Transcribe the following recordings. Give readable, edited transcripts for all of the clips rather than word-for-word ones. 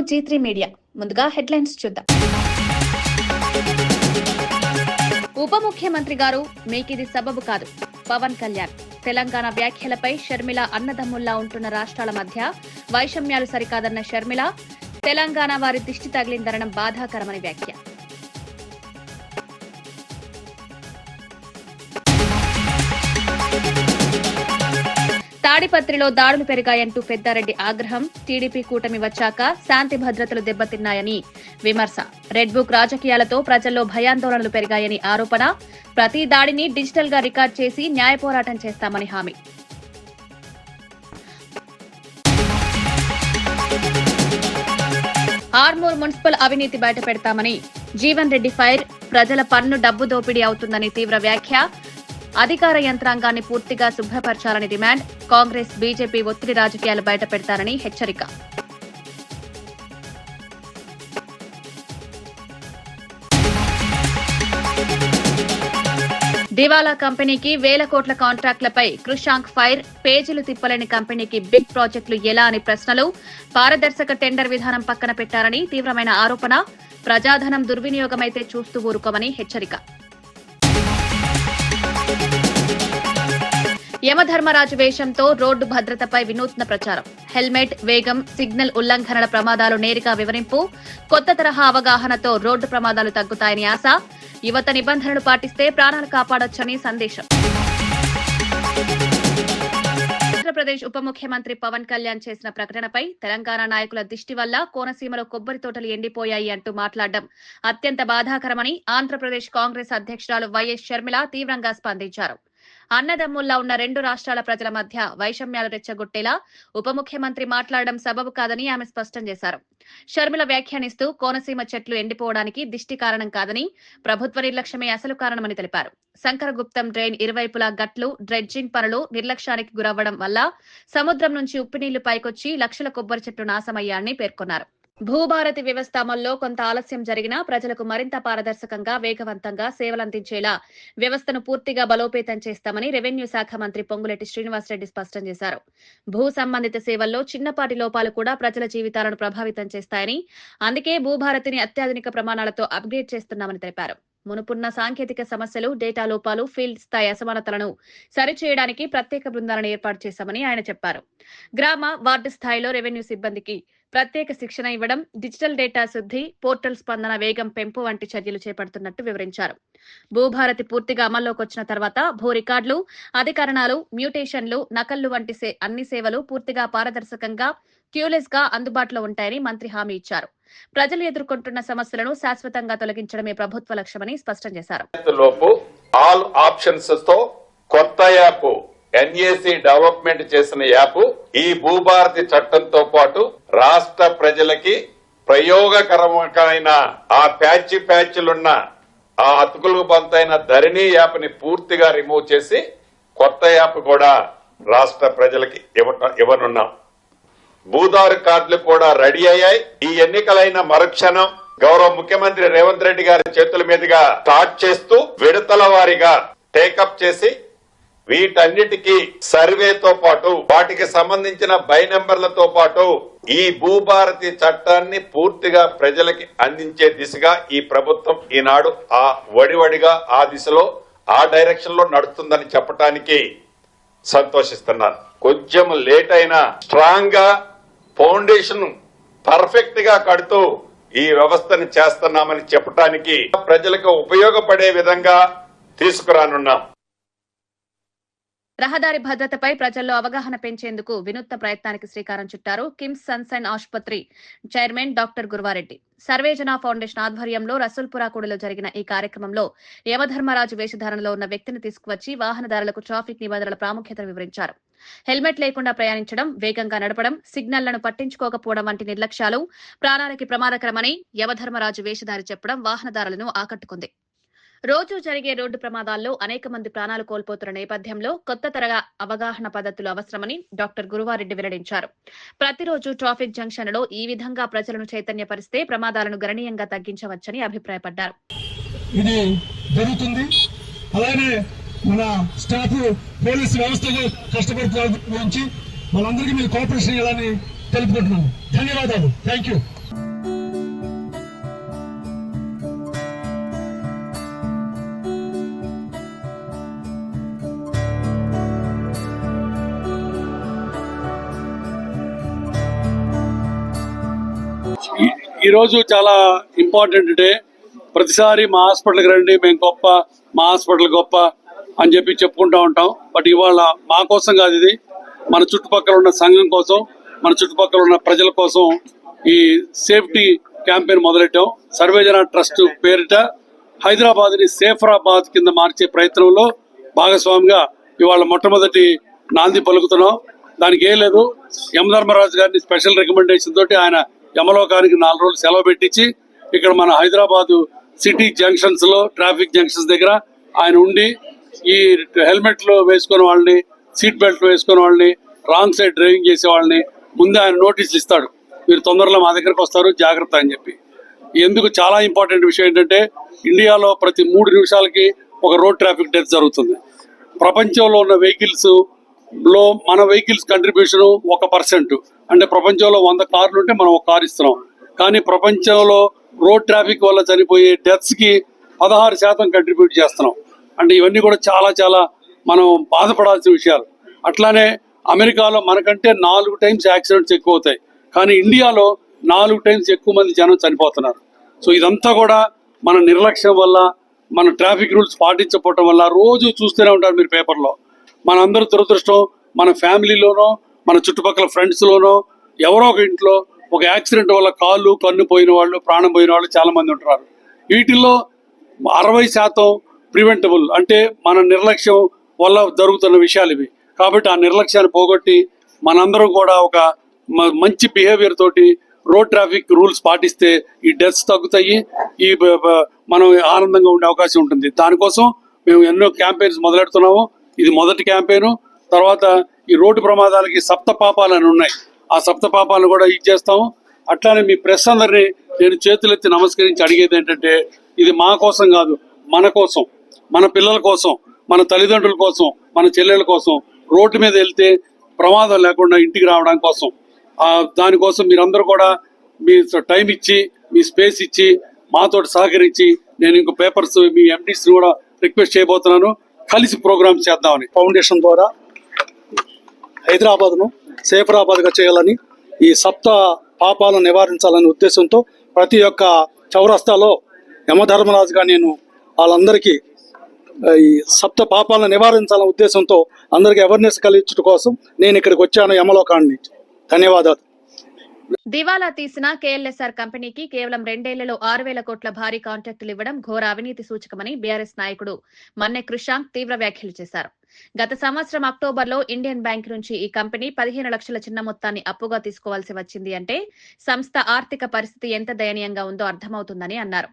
G3 media. ముందుగా headlines చూద్దాం. ఉప ముఖ్యమంత్రి గారు మీకిది సబబు కాదు. పవన్ కళ్యాణ్ తెలంగాణ వ్యాఖ్యలపై షర్మిల అన్నదమ్ముల్లా ఉంటున్న రాష్ట్రాల మధ్య వైషమ్యాలు సరికాదన్న షర్మిల, తెలంగాణ వారి దిష్టి తగిలిందనడం బాధాకరమని వ్యాఖ్య. తాడిపత్రిలో దాడులు పెరిగాయంటూ పెద్దారెడ్డి ఆగ్రహం. టీడీపీ కూటమి వచ్చాక శాంతి భద్రతలు దెబ్బతిన్నాయని విమర్శ. రెడ్ బుక్ రాజకీయాలతో ప్రజల్లో భయాందోళనలు పెరిగాయని ఆరోపణ. ప్రతి దాడిని డిజిటల్ గా రికార్డ్ చేసి న్యాయ పోరాటం చేస్తామని హామీ. ఆర్మూర్ మున్సిపల్ అవినీతి బయటపెడతామని జీవన్ రెడ్డి ఫైర్. ప్రజల పన్ను డబ్బు దోపిడీ అవుతుందని తీవ్ర వ్యాఖ్య. అధికార యంత్రాంగాన్ని పూర్తిగా శుభ్రపరచాలని డిమాండ్. కాంగ్రెస్ బీజేపీ ఒత్తిడి రాజకీయాలు బయటపెడతారని హెచ్చరిక. దివాలా కంపెనీకి వేల కోట్ల కాంట్రాక్టులపై కృషాంక్ ఫైర్. పేజీలు తిప్పలేని కంపెనీకి బిగ్ ప్రాజెక్టులు ఎలా అని ప్రశ్నలు. పారదర్శక టెండర్ విధానం పక్కన పెట్టారని తీవ్రమైన ఆరోపణ. ప్రజాధనం దుర్వినియోగమైతే చూస్తూ ఊరుకోమని హెచ్చరిక. యమధర్మరాజు వేషంతో రోడ్డు భద్రతపై వినూత్న ప్రచారం. హెల్మెట్, వేగం, సిగ్నల్ ఉల్లంఘనల ప్రమాదాలు నేరుగా వివరింపు. కొత్త తరహా అవగాహనతో రోడ్డు ప్రమాదాలు తగ్గుతాయని ఆశ. యువత నిబంధనలు పాటిస్తే ప్రాణాలు కాపాడొచ్చని సందేశం. ఆంధ్రప్రదేశ్ ఉప ముఖ్యమంత్రి పవన్ కళ్యాణ్ చేసిన ప్రకటనపై తెలంగాణ నాయకుల దిష్టి వల్ల కోనసీమలో కొబ్బరి తోటలు ఎండిపోయాయి అంటూ మాట్లాడడం అత్యంత బాధాకరమని ఆంధ్రప్రదేశ్ కాంగ్రెస్ అధ్యక్షురాలు వైఎస్ షర్మిల తీవ్రంగా స్పందించారు. అన్నదమ్ముల్లా ఉన్న రెండు రాష్ట్రాల ప్రజల మధ్య వైషమ్యాలు రెచ్చగొట్టేలా ఉప ముఖ్యమంత్రి మాట్లాడడం సబబు కాదని ఆమె స్పష్టం చేశారు. షర్మిల వ్యాఖ్యానిస్తూ కోనసీమ చెట్లు ఎండిపోవడానికి దిష్టి కారణం కాదని, ప్రభుత్వ నిర్లక్ష్యమే అసలు కారణమని తెలిపారు. శంకరగుప్తం డ్రైన్ ఇరువైపులా గట్లు, డ్రెడ్జింగ్ పనులు నిర్లక్ష్యానికి గురవ్వడం వల్ల సముద్రం నుంచి ఉప్పునీళ్లు పైకొచ్చి లక్షల కొబ్బరి చెట్లు నాశమయ్యాయని పేర్కొన్నారు. భూభారతి వ్యవస్థ అమల్లో కొంత ఆలస్యం జరిగినా ప్రజలకు మరింత పారదర్శకంగా, వేగవంతంగా సేవలందించేలా వ్యవస్థను పూర్తిగా బలోపేతం చేస్తామని రెవెన్యూ శాఖ మంత్రి పొంగులేటి శ్రీనివాసరెడ్డి స్పష్టం చేశారు. భూ సంబంధిత సేవల్లో చిన్నపాటి లోపాలు కూడా ప్రజల జీవితాలను ప్రభావితం చేస్తాయని, అందుకే భూభారతిని అత్యాధునిక ప్రమాణాలతో అప్గ్రేడ్ చేస్తున్నామని తెలిపారు. మునుపున్న సాంకేతిక సమస్యలు, డేటా లోపాలు, ఫీల్డ్ స్థాయి అసమానతలను సరిచేయడానికి ప్రత్యేక బృందాలను ఏర్పాటు చేశామని ఆయన చెప్పారు. గ్రామ, వార్డు స్థాయిలో రెవెన్యూ సిబ్బందికి ప్రత్యేక శిక్షణ ఇవ్వడం, డిజిటల్ డేటా శుద్ధి, పోర్టల్ స్పందన వేగం పెంపు వంటి చర్యలు చేపడుతున్నట్టు వివరించారు. భూభారతి పూర్తిగా అమల్లోకి వచ్చిన తర్వాత భూ రికార్డులు, అధికరణాలు, మ్యూటేషన్లు, నకళ్లు వంటి అన్ని సేవలు పూర్తిగా పారదర్శకంగా, క్యూలెస్ గా అందుబాటులో ఉంటాయని మంత్రి హామీ ఇచ్చారు. ప్రజలు ఎదుర్కొంటున్న సమస్యలను శాశ్వతంగా తొలగించడమే ప్రభుత్వ లక్ష్యమని స్పష్టం చేశారు. ఆల్ ఆప్షన్స్ తో కొత్త యాప్ ఎన్ఏసీ డెవలప్మెంట్ చేసిన యాప్ ఈ భూభారతి చట్టంతో పాటు రాష్ట్ర ప్రజలకి ప్రయోగకరమైన ఆ ప్యాచ్లున్న ఆ అతుకులు బంతైన ధరణి యాప్ ని పూర్తిగా రిమూవ్ చేసి కొత్త యాప్ కూడా రాష్ట్ర ప్రజలకి ఇవ్వనున్నాం. భూదారు కార్డులు కూడా రెడీ అయ్యాయి. ఈ ఎన్నికలైన మరుక్షణం గౌరవ ముఖ్యమంత్రి రేవంత్ రెడ్డి గారి చేతుల మీదుగా స్టార్ట్ చేస్తూ విడతల వారీగా టేకప్ చేసి వీటన్నిటికీ సర్వేతో పాటు వాటికి సంబంధించిన బై నెంబర్లతో పాటు ఈ భూభారతి చట్టాన్ని పూర్తిగా ప్రజలకి అందించే దిశగా ఈ ప్రభుత్వం ఈనాడు ఆ వడివడిగా ఆ దిశలో ఆ డైరెక్షన్ లో నడుస్తుందని చెప్పడానికి సంతోషిస్తున్నాను. కొంచెం లేట్ అయినా స్ట్రాంగ్ గా ఫౌండేషన్ పర్ఫెక్ట్ గా కడుతూ ఈ వ్యవస్థను చేస్తున్నామని చెప్పడానికి ప్రజలకు ఉపయోగపడే విధంగా తీసుకురానున్నాం. రహదారి భద్రతపై ప్రజల్లో అవగాహన పెంచేందుకు వినూత్న ప్రయత్నానికి శ్రీకారం చుట్టారు కిమ్స్ సన్షైన్ ఆసుపత్రి చైర్మన్ డాక్టర్ గురువారెడ్డి. సర్వేజన ఫౌండేషన్ ఆధ్వర్యంలో రసూల్పురాకూడలో జరిగిన ఈ కార్యక్రమంలో యమధర్మరాజు వేషధారణలో ఉన్న వ్యక్తిని తీసుకువచ్చి వాహనదారులకు ట్రాఫిక్ నిబంధనల ప్రాముఖ్యతను వివరించారు. హెల్మెట్ లేకుండా ప్రయాణించడం, వేగంగా నడపడం, సిగ్నల్లను పట్టించుకోకపోవడం వంటి నిర్లక్ష్యాలు ప్రాణాలకి ప్రమాదకరమని యమధర్మరాజు వేషధారి చెప్పడం వాహనదారులను ఆకట్టుకుంది. రోజు జరిగే రోడ్డు ప్రమాదాల్లో అనేక మంది ప్రాణాలు కోల్పోతున్న నేపథ్యంలో కొత్త తరహా అవగాహన పద్ధతులు అవసరమని డాక్టర్ గురువారెడ్డి వెల్లడించారు. ప్రతిరోజు ట్రాఫిక్ జంక్షన్లలో ఈ విధంగా ప్రజలను చైతన్యపరిస్తే ప్రమాదాలను గణనీయంగా తగ్గించవచ్చని అభిప్రాయపడ్డారు. ఇది జరుగుతుంది. అలానే మన స్టాఫ్ పోలీసు వ్యవస్థలో కష్టపడుతున్న గురించి వాళ్ళందరికీ మీరు కోఆపరేషన్ ఇవ్వాలని తెలుపుకుంటున్నాను. ధన్యవాదాలు. Thank you. ఈరోజు చాలా ఇంపార్టెంట్ డే. ప్రతిసారి మా హాస్పిటల్కి రండి, మేము గొప్ప, మా హాస్పిటల్ గొప్ప అని చెప్పుకుంటూ ఉంటాం. బట్ ఇవాళ మా కోసం కాదు, ఇది మన చుట్టుపక్కల ఉన్న సంఘం కోసం, మన చుట్టుపక్కల ఉన్న ప్రజల కోసం ఈ సేఫ్టీ క్యాంపెయిన్ మొదలెట్టాం. సర్వేజన ట్రస్ట్ పేరిట హైదరాబాద్ని సేఫరాబాద్ కింద మార్చే ప్రయత్నంలో భాగస్వామిగా ఇవాళ మొట్టమొదటి నాంది పలుకుతున్నాం. దానికి ఏం లేదు, యమధర్మరాజు గారిని స్పెషల్ రికమెండేషన్ తోటి ఆయన యమలోకానికి 4 రోజులు సెలవు పెట్టించి ఇక్కడ మన హైదరాబాదు సిటీ జంక్షన్స్ లో, ట్రాఫిక్ జంక్షన్స్ దగ్గర ఆయన ఉండి ఈ హెల్మెట్లు వేసుకునే వాళ్ళని, సీట్ బెల్ట్ వేసుకునే వాళ్ళని, రాంగ్ సైడ్ డ్రైవింగ్ చేసే వాళ్ళని ముందే ఆయన నోటీసులు ఇస్తాడు, మీరు తొందరలో మా దగ్గరకు వస్తారు, జాగ్రత్త అని చెప్పి. ఎందుకు చాలా ఇంపార్టెంట్ విషయం ఏంటంటే, ఇండియాలో ప్రతి 3 నిమిషాలకి ఒక రోడ్ ట్రాఫిక్ డెత్ జరుగుతుంది. ప్రపంచంలో ఉన్న వెహికల్స్ లో మన వెహికల్స్ కంట్రిబ్యూషన్ 1%. అంటే ప్రపంచంలో 100 కార్లు ఉంటే మనం 1 కారు ఇస్తున్నాం. కానీ ప్రపంచంలో రోడ్ ట్రాఫిక్ వల్ల చనిపోయే డెత్స్ కి 16% కంట్రిబ్యూట్ చేస్తున్నాం. అంటే ఇవన్నీ కూడా చాలా చాలా మనం బాధపడాల్సిన విషయాలు. అట్లానే అమెరికాలో మనకంటే 4 టైమ్స్ యాక్సిడెంట్స్ ఎక్కువ అవుతాయి, కానీ ఇండియాలో 4 టైమ్స్ ఎక్కువ మంది జనం చనిపోతున్నారు. సో ఇదంతా కూడా మన నిర్లక్ష్యం వల్ల, మన ట్రాఫిక్ రూల్స్ పాటించకపోవటం వల్ల. రోజు చూస్తూనే ఉంటారు మీరు పేపర్లో. మనందరూ దురదృష్టం, మన ఫ్యామిలీలోనో, మన చుట్టుపక్కల ఫ్రెండ్స్లోనో ఎవరో ఒక ఇంట్లో ఒక యాక్సిడెంట్ వల్ల కాళ్ళు, కన్ను పోయిన వాళ్ళు, ప్రాణం పోయిన వాళ్ళు చాలా మంది ఉంటున్నారు. వీటిల్లో 60% ప్రివెంటబుల్, అంటే మన నిర్లక్ష్యం వల్ల జరుగుతున్న విషయాలు ఇవి. కాబట్టి ఆ నిర్లక్ష్యాన్ని పోగొట్టి మనందరం కూడా ఒక మంచి బిహేవియర్ తోటి రోడ్ ట్రాఫిక్ రూల్స్ పాటిస్తే ఈ డెత్స్ తగ్గుతాయి, ఈ మనం ఆనందంగా ఉండే అవకాశం ఉంటుంది. దానికోసం మేము ఎన్నో క్యాంపెయిన్స్ మొదలెడుతున్నాము. ఇది మొదటి క్యాంపెయిన్. తర్వాత ఈ రోడ్డు ప్రమాదాలకి 7 పాపాలు అని ఉన్నాయి, ఆ 7 పాపాలను కూడా ఇచ్చేస్తాము. అట్లానే మీ ప్రెస్ అందరినీ నేను చేతులెత్తి నమస్కరించి అడిగేది ఏంటంటే, ఇది మా కోసం కాదు, మన కోసం, మన పిల్లల కోసం, మన తల్లిదండ్రుల కోసం, మన చెల్లెల కోసం, రోడ్డు మీద వెళ్తే ప్రమాదం లేకుండా ఇంటికి రావడం కోసం. దానికోసం మీరందరూ కూడా మీ టైం ఇచ్చి, మీ స్పేస్ ఇచ్చి, మాతో సహకరించి, నేను ఇంకో పేపర్స్ మీ ఎండీస్ కూడా రిక్వెస్ట్ చేయబోతున్నాను, కలిసి ప్రోగ్రామ్స్ చేద్దామని. ఫౌండేషన్ ద్వారా హైదరాబాద్ను సేఫరాబాద్గా చేయాలని, ఈ 7 పాపాలను నివారించాలనే ఉద్దేశంతో ప్రతి ఒక్క చౌరస్తాలో యమధర్మరాజుగా నేను వాళ్ళందరికీ ఈ 7 పాపాలను నివారించాలనే ఉద్దేశంతో అందరికీ అవేర్నెస్ కలిగించడం కోసం నేను ఇక్కడికి వచ్చాను, యమలోకాన్ని. ధన్యవాదాలు. దివాలా తీసిన కేఎల్ఎస్ఆర్ కంపెనీకి కేవలం 2 ఏళ్లలో 6,000 కోట్ల భారీ కాంట్రాక్టులు ఇవ్వడం ఘోర అవినీతి సూచకమని బీఆర్ఎస్ నాయకుడు మన్నె కృషాంక్ తీవ్ర వ్యాఖ్యలు చేశారు. గత సంవత్సరం అక్టోబర్లో ఇండియన్ బ్యాంక్ నుంచి ఈ కంపెనీ 15 లక్షల చిన్న మొత్తాన్ని అప్పుగా తీసుకోవాల్సి వచ్చింది అంటే సంస్థ ఆర్థిక పరిస్థితి ఎంత దయనీయంగా ఉందో అర్థమవుతుందని అన్నారు.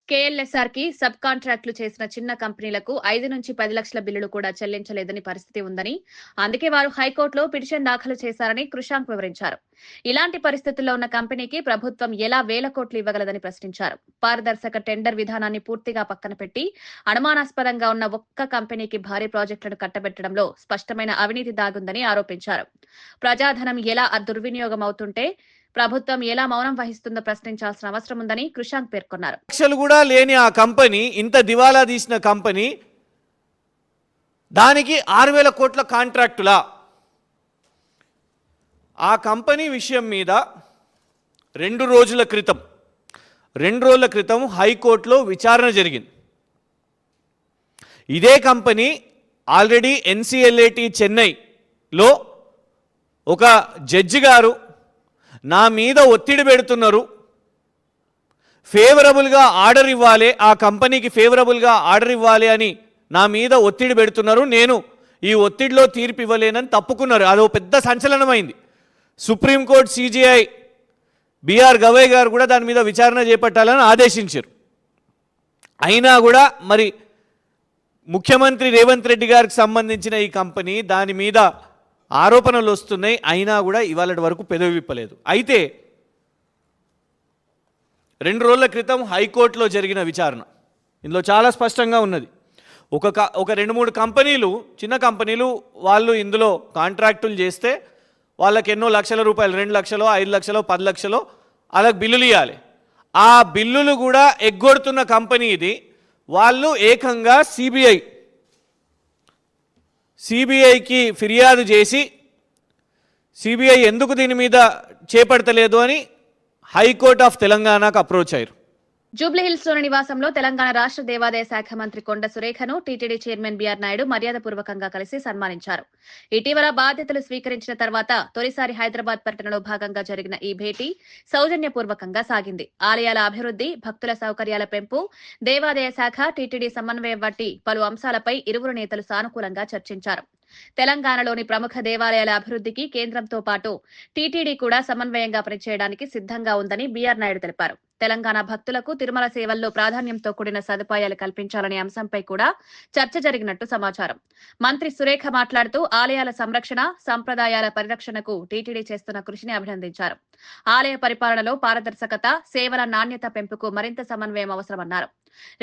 కేఎల్ఎస్ఆర్ కి సబ్ కాంట్రాక్టులు చేసిన చిన్న కంపెనీలకు 5 నుంచి 10 లక్షల బిల్లులు కూడా చెల్లించలేదని పరిస్థితి ఉందని, అందుకే వారు హైకోర్టులో పిటిషన్ దాఖలు చేశారని కృషాంక్ వివరించారు. ఇలాంటి పరిస్థితుల్లో ఉన్న కంపెనీకి ప్రభుత్వం ఎలా 1,000 కోట్లు ఇవ్వగలదని ప్రశ్నించారు. పారదర్శక టెండర్ విధానాన్ని పూర్తిగా పక్కన పెట్టి అనుమానాస్పదంగా ఉన్న ఒక్క కంపెనీకి భారీ ప్రాజెక్టులను కట్టబెట్టడంలో స్పష్టమైన అవినీతి దాగుందని ఆరోపించారు. ప్రజాధనం ఎలా దుర్వినియోగం అవుతుంటే ప్రభుత్వం ఎలా మౌనం వహిస్తుందో ప్రశ్నించాల్సిన అవసరం ఉందని కృషాంక్ పేర్కొన్నారు. లక్షలు కూడా లేని ఆ కంపెనీ, ఇంత దివాలా తీసిన కంపెనీ, దానికి 6,000 కోట్ల కాంట్రాక్టులా? ఆ కంపెనీ విషయం మీద 2 రోజుల క్రితం హైకోర్టులో విచారణ జరిగింది. ఇదే కంపెనీ ఆల్రెడీ ఎన్సిఎల్ఏటి చెన్నైలో ఒక జడ్జి గారు నా మీద ఒత్తిడి పెడుతున్నారు, ఫేవరబుల్గా ఆర్డర్ ఇవ్వాలి, ఆ కంపెనీకి ఫేవరబుల్గా ఆర్డర్ ఇవ్వాలి అని నా మీద ఒత్తిడి పెడుతున్నారు, నేను ఈ ఒత్తిడిలో తీర్పు ఇవ్వలేనని తప్పుకున్నారు. అదో పెద్ద సంచలనమైంది. సుప్రీంకోర్టు సిజిఐ బిఆర్ గవై గారు కూడా దాని మీద విచారణ చేపట్టాలని ఆదేశించారు. అయినా కూడా మరి ముఖ్యమంత్రి రేవంత్ రెడ్డి గారికి సంబంధించిన ఈ కంపెనీ, దాని మీద ఆరోపణలు వస్తున్నాయి, అయినా కూడా ఇవాళ వరకు పెదవి విప్పలేదు. అయితే 2 రోజుల క్రితం హైకోర్టులో జరిగిన విచారణ ఇందులో చాలా స్పష్టంగా ఉన్నది. ఒక 2-3 కంపెనీలు, చిన్న కంపెనీలు, వాళ్ళు ఇందులో కాంట్రాక్టులు చేస్తే వాళ్ళకి ఎన్నో లక్షల రూపాయలు, 2 లక్షలు, 5 లక్షలు, 10 లక్షలు అలాగ బిల్లులు ఇవ్వాలి. ఆ బిల్లులు కూడా ఎగ్గొడుతున్న కంపెనీ ఇది. వాళ్ళు ఏకంగా సిబిఐకి ఫిర్యాదు చేసి, సిబిఐ ఎందుకు దీని మీద చేపడతలేదు అని హైకోర్ట్ ఆఫ్ తెలంగాణకు అప్రోచ్ అయ్యారు. జూబ్లీహిల్స్ లోని నివాసంలో తెలంగాణ రాష్ట్ర దేవాదాయ శాఖ మంత్రి కొండ సురేఖను టీటీడీ చైర్మన్ బీఆర్ నాయుడు మర్యాదపూర్వకంగా కలిసి సన్మానించారు. ఇటీవల బాధ్యతలు స్వీకరించిన తర్వాత తొలిసారి హైదరాబాద్ పర్యటనలో భాగంగా జరిగిన ఈ భేటీ సౌజన్యపూర్వకంగా సాగింది. ఆలయాల అభివృద్ధి, భక్తుల సౌకర్యాల పెంపు, దేవాదాయ శాఖ, టీటీడీ సమన్వయం వంటి పలు అంశాలపై ఇరువురు నేతలు సానుకూలంగా చర్చించారు. తెలంగాణలోని ప్రముఖ దేవాలయాల అభివృద్ధికి కేంద్రంతో పాటు టీటీడీ కూడా సమన్వయంగా పనిచేయడానికి సిద్ధంగా ఉందని బీఆర్ నాయుడు తెలిపారు. తెలంగాణ భక్తులకు తిరుమల సేవల్లో ప్రాధాన్యంతో కూడిన సదుపాయాలు కల్పించాలనే అంశంపై కూడా చర్చ జరిగినట్టు సమాచారం. మంత్రి సురేఖ మాట్లాడుతూ ఆలయాల సంరక్షణ, సంప్రదాయాల పరిరక్షణకు టీటీడీ చేస్తున్న కృషిని అభినందించారు. ఆలయ పరిపాలనలో పారదర్శకత, సేవల నాణ్యత పెంపుకు మరింత సమన్వయం అవసరమన్నారు.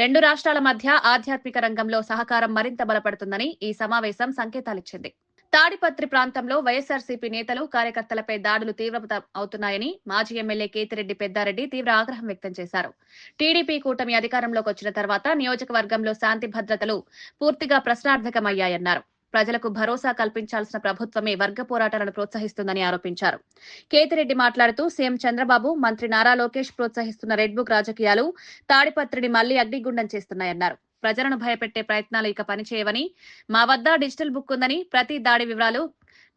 రెండు రాష్ట్రాల మధ్య ఆధ్యాత్మిక రంగంలో సహకారం మరింత బలపడుతుందని ఈ సమావేశం సంకేతాలిచ్చింది. తాడిపత్రి ప్రాంతంలో వైఎస్ఆర్సీపీ నేతలు, కార్యకర్తలపై దాడులు తీవ్రతరం అవుతున్నాయని మాజీ ఎమ్మెల్యే కేతిరెడ్డి పెద్దారెడ్డి తీవ్ర ఆగ్రహం వ్యక్తం చేశారు. టీడీపీ కూటమి అధికారంలోకి వచ్చిన తర్వాత నియోజకవర్గంలో శాంతి భద్రతలు పూర్తిగా ప్రశ్నార్థకమయ్యాయన్నారు. ప్రజలకు భరోసా కల్పించాల్సిన ప్రభుత్వమే వర్గ పోరాటాలను ప్రోత్సహిస్తుందని ఆరోపించారు. కేతిరెడ్డి మాట్లాడుతూ సీఎం చంద్రబాబు, మంత్రి నారా లోకేష్ ప్రోత్సహిస్తున్న రెడ్ బుక్ రాజకీయాలు తాడిపత్రిని మళ్లీ అగ్నిగుండం చేస్తున్నాయన్నారు. ప్రజలను భయపెట్టే ప్రయత్నాలు ఇక పనిచేయవని, మా వద్ద డిజిటల్ బుక్ ఉందని, ప్రతి దాడి వివరాలు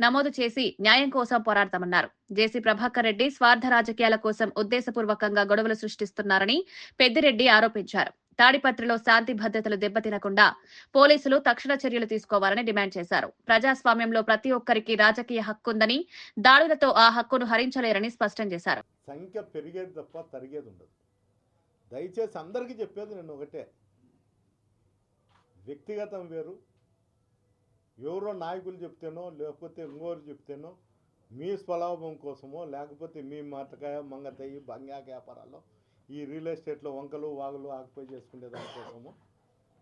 నమోదు చేసి న్యాయం కోసం పోరాడతామన్నారు. జేసీ ప్రభాకర్ రెడ్డి స్వార్థ రాజకీయాల కోసం ఉద్దేశపూర్వకంగా గొడవలు సృష్టిస్తున్నారని పెద్దిరెడ్డి ఆరోపించారు. తాడిపత్రిలో శాంతి భద్రతలు దెబ్బతినకుండా పోలీసులు తక్షణ చర్యలు తీసుకోవాలని డిమాండ్ చేశారు. ప్రజాస్వామ్యంలో ప్రతి ఒక్కరికి రాజకీయ హక్కుందని, దాడులతో ఆ హక్కును హరించలేరని స్పష్టం చేశారు. సంఖ్య పెరిగేది తప్ప తరిగేది ఉండదు. దయచేసి అందరికీ చెప్పేది నేను ఒకటే, వ్యక్తిగతం వేరు, ఎవరో నాయకులు చెప్తేనో లేకపోతే ఇంకోరు చెప్తేనో మీ స్వలాభం కోసమో లేకపోతే మీ మతకాయ మంగతయ్యి బంగాక వ్యాపారాల్లో ఈ రియల్ ఎస్టేట్లో వంకలు వాగులు ఆక్యుపై చేసుకునే దానికోసము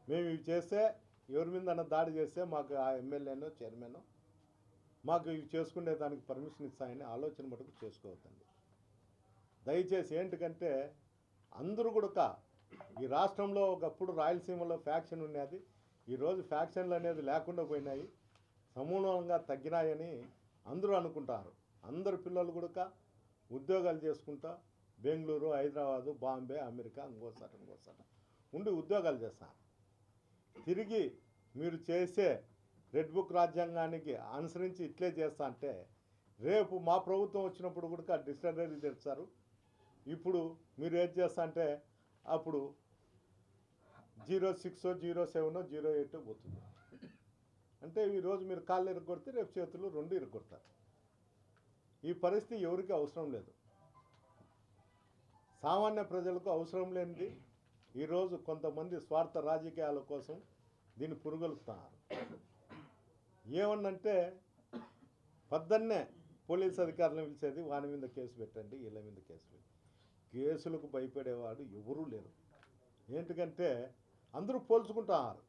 మేము ఇవి చేస్తే ఎవరి మీద దాడి చేస్తే మాకు ఆ ఎమ్మెల్యేనో చైర్మనో మాకు ఇవి చేసుకునే దానికి పర్మిషన్ ఇస్తాయని ఆలోచన మటుకు చేసుకోవద్దండి. దయచేసి ఏంటికంటే అందరూ కూడా ఈ రాష్ట్రంలో ఒకప్పుడు రాయలసీమలో ఫ్యాక్షన్ ఉన్నది, ఈరోజు ఫ్యాక్షన్లు అనేది లేకుండా పోయినాయి, సమూలంగా తగ్గినాయని అందరూ అనుకుంటారు. అందరు పిల్లలు కూడా ఉద్యోగాలు చేసుకుంటా బెంగళూరు, హైదరాబాదు, బాంబే, అమెరికా ఇంకోసారి ఉండి ఉద్యోగాలు చేస్తారు. తిరిగి మీరు చేసే రెడ్ బుక్ రాజ్యాంగానికి అనుసరించి ఇట్లే చేస్తా అంటే రేపు మా ప్రభుత్వం వచ్చినప్పుడు కూడా డిస్టర్బరీ తెచ్చారు. ఇప్పుడు మీరు ఏం చేస్తా అంటే అప్పుడు 06, 07, 08 పోతుంది. అంటే ఈరోజు మీరు కాళ్ళు ఇరుక్కొడితే రేపు చేతులు రెండు ఇరుక్కొడతారు. ఈ పరిస్థితి ఎవరికి అవసరం లేదు. సామాన్య ప్రజలకు అవసరం లేనిది ఈరోజు కొంతమంది స్వార్థ రాజకీయాల కోసం దీన్ని పురుగొలుపుతున్నారు. ఏమన్నంటే పొద్దున్నే పోలీస్ అధికారులను పిలిచేది, వాని మీద కేసు పెట్టండి, వీళ్ళ మీద కేసు పెట్టండి. కేసులకు భయపడేవాడు ఎవరూ లేరు. ఏంటికంటే అందరూ పోల్చుకుంటున్నారు.